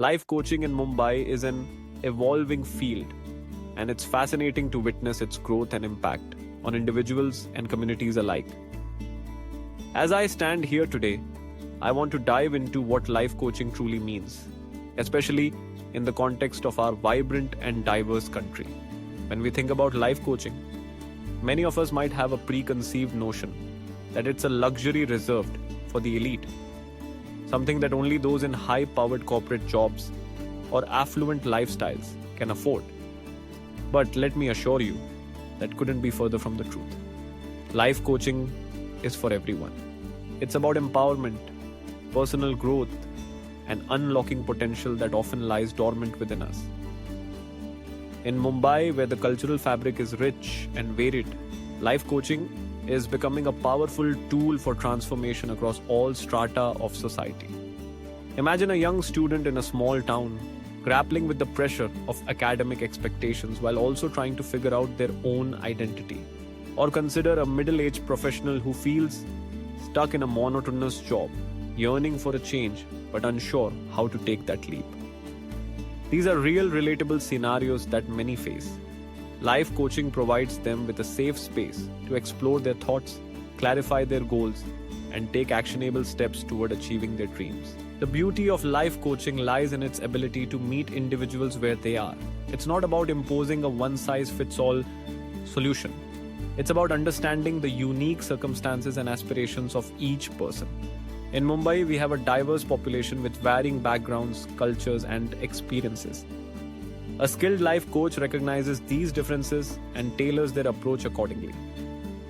Life coaching in Mumbai is an evolving field, and it's fascinating to witness its growth and impact on individuals and communities alike. As I stand here today, I want to dive into what life coaching truly means, especially in the context of our vibrant and diverse country. When we think about life coaching, many of us might have a preconceived notion that it's a luxury reserved for the elite, something that only those in high-powered corporate jobs or affluent lifestyles can afford. But let me assure you, that couldn't be further from the truth. Life coaching is for everyone. It's about empowerment, personal growth, and unlocking potential that often lies dormant within us. In Mumbai, where the cultural fabric is rich and varied, life coaching is becoming a powerful tool for transformation across all strata of society. Imagine a young student in a small town grappling with the pressure of academic expectations while also trying to figure out their own identity. Or consider a middle-aged professional who feels stuck in a monotonous job, yearning for a change but unsure how to take that leap. These are real, relatable scenarios that many face. Life coaching provides them with a safe space to explore their thoughts, clarify their goals, and take actionable steps toward achieving their dreams. The beauty of life coaching lies in its ability to meet individuals where they are. It's not about imposing a one-size-fits-all solution. It's about understanding the unique circumstances and aspirations of each person. In Mumbai, we have a diverse population with varying backgrounds, cultures, and experiences. A skilled life coach recognizes these differences and tailors their approach accordingly.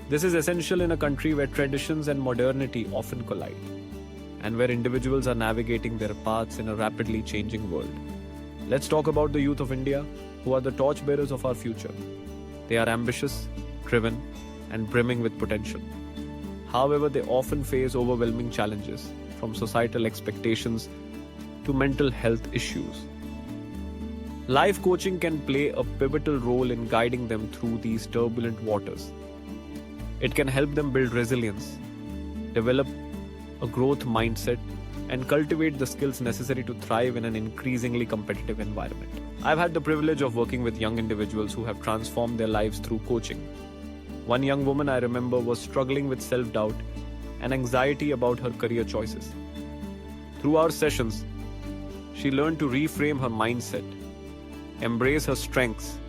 This is essential in a country where traditions and modernity often collide, and where individuals are navigating their paths in a rapidly changing world. Let's talk about the youth of India, who are the torchbearers of our future. They are ambitious, driven, and brimming with potential. However, they often face overwhelming challenges, from societal expectations to mental health issues. Life coaching can play a pivotal role in guiding them through these turbulent waters. It can help them build resilience, develop a growth mindset, and cultivate the skills necessary to thrive in an increasingly competitive environment. I've had the privilege of working with young individuals who have transformed their lives through coaching. One young woman I remember was struggling with self-doubt and anxiety about her career choices. Through our sessions, she learned to reframe her mindset, embrace her strengths,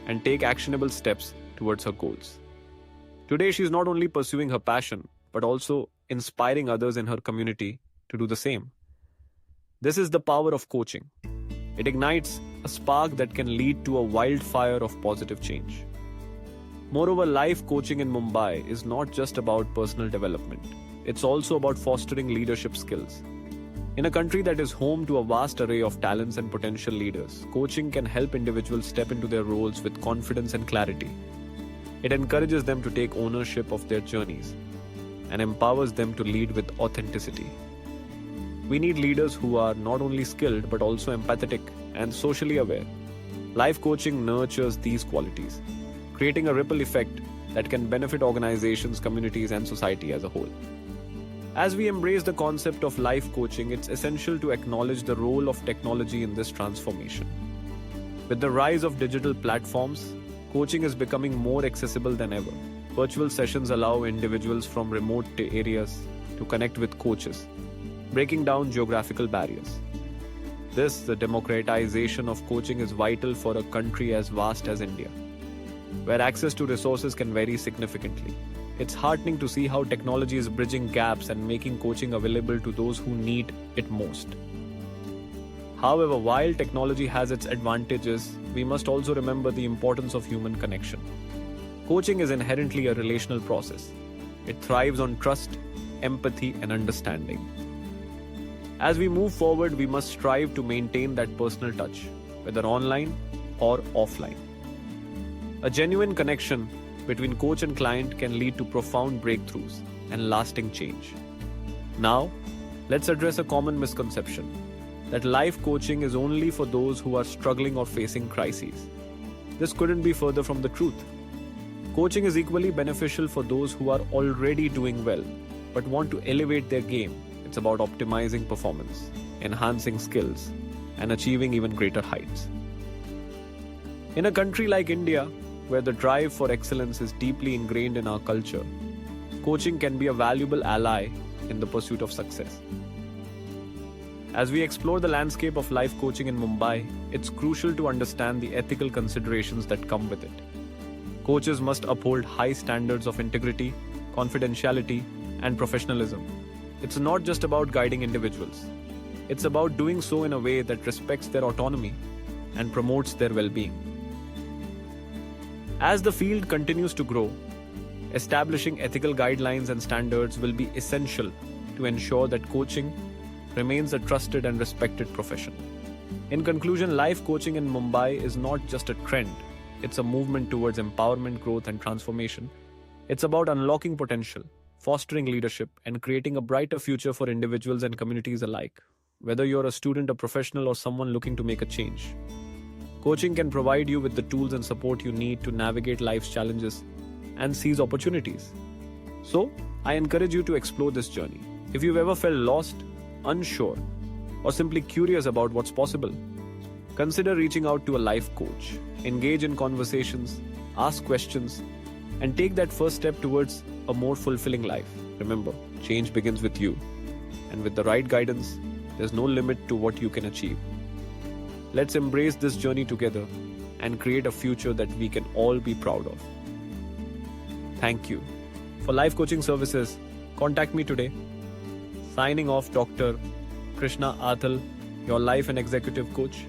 and take actionable steps towards her goals. Today, she is not only pursuing her passion, but also inspiring others in her community to do the same. This is the power of coaching. It ignites a spark that can lead to a wildfire of positive change. Moreover, life coaching in Mumbai is not just about personal development. It's also about fostering leadership skills. In a country that is home to a vast array of talents and potential leaders, coaching can help individuals step into their roles with confidence and clarity. It encourages them to take ownership of their journeys and empowers them to lead with authenticity. We need leaders who are not only skilled but also empathetic and socially aware. Life coaching nurtures these qualities, creating a ripple effect that can benefit organizations, communities, and society as a whole. As we embrace the concept of life coaching, it's essential to acknowledge the role of technology in this transformation. With the rise of digital platforms, coaching is becoming more accessible than ever. Virtual sessions allow individuals from remote areas to connect with coaches, breaking down geographical barriers. The democratization of coaching is vital for a country as vast as India, where access to resources can vary significantly. It's heartening to see how technology is bridging gaps and making coaching available to those who need it most. However, while technology has its advantages, we must also remember the importance of human connection. Coaching is inherently a relational process. It thrives on trust, empathy, and understanding. As we move forward, we must strive to maintain that personal touch, whether online or offline. A genuine connection between coach and client can lead to profound breakthroughs and lasting change. Now, let's address a common misconception that life coaching is only for those who are struggling or facing crises. This couldn't be further from the truth. Coaching is equally beneficial for those who are already doing well but want to elevate their game. It's about optimizing performance, enhancing skills, and achieving even greater heights. In a country like India, where the drive for excellence is deeply ingrained in our culture, coaching can be a valuable ally in the pursuit of success. As we explore the landscape of life coaching in Mumbai, it's crucial to understand the ethical considerations that come with it. Coaches must uphold high standards of integrity, confidentiality, and professionalism. It's not just about guiding individuals. It's about doing so in a way that respects their autonomy and promotes their well-being. As the field continues to grow, establishing ethical guidelines and standards will be essential to ensure that coaching remains a trusted and respected profession. In conclusion, life coaching in Mumbai is not just a trend, it's a movement towards empowerment, growth, and transformation. It's about unlocking potential, fostering leadership, and creating a brighter future for individuals and communities alike. Whether you're a student, a professional, or someone looking to make a change, coaching can provide you with the tools and support you need to navigate life's challenges and seize opportunities. So, I encourage you to explore this journey. If you've ever felt lost, unsure, or simply curious about what's possible, consider reaching out to a life coach. Engage in conversations, ask questions, and take that first step towards a more fulfilling life. Remember, change begins with you, and with the right guidance, there's no limit to what you can achieve. Let's embrace this journey together and create a future that we can all be proud of. Thank you. For life coaching services, contact me today. Signing off, Dr. Krishna Athal, your life and executive coach.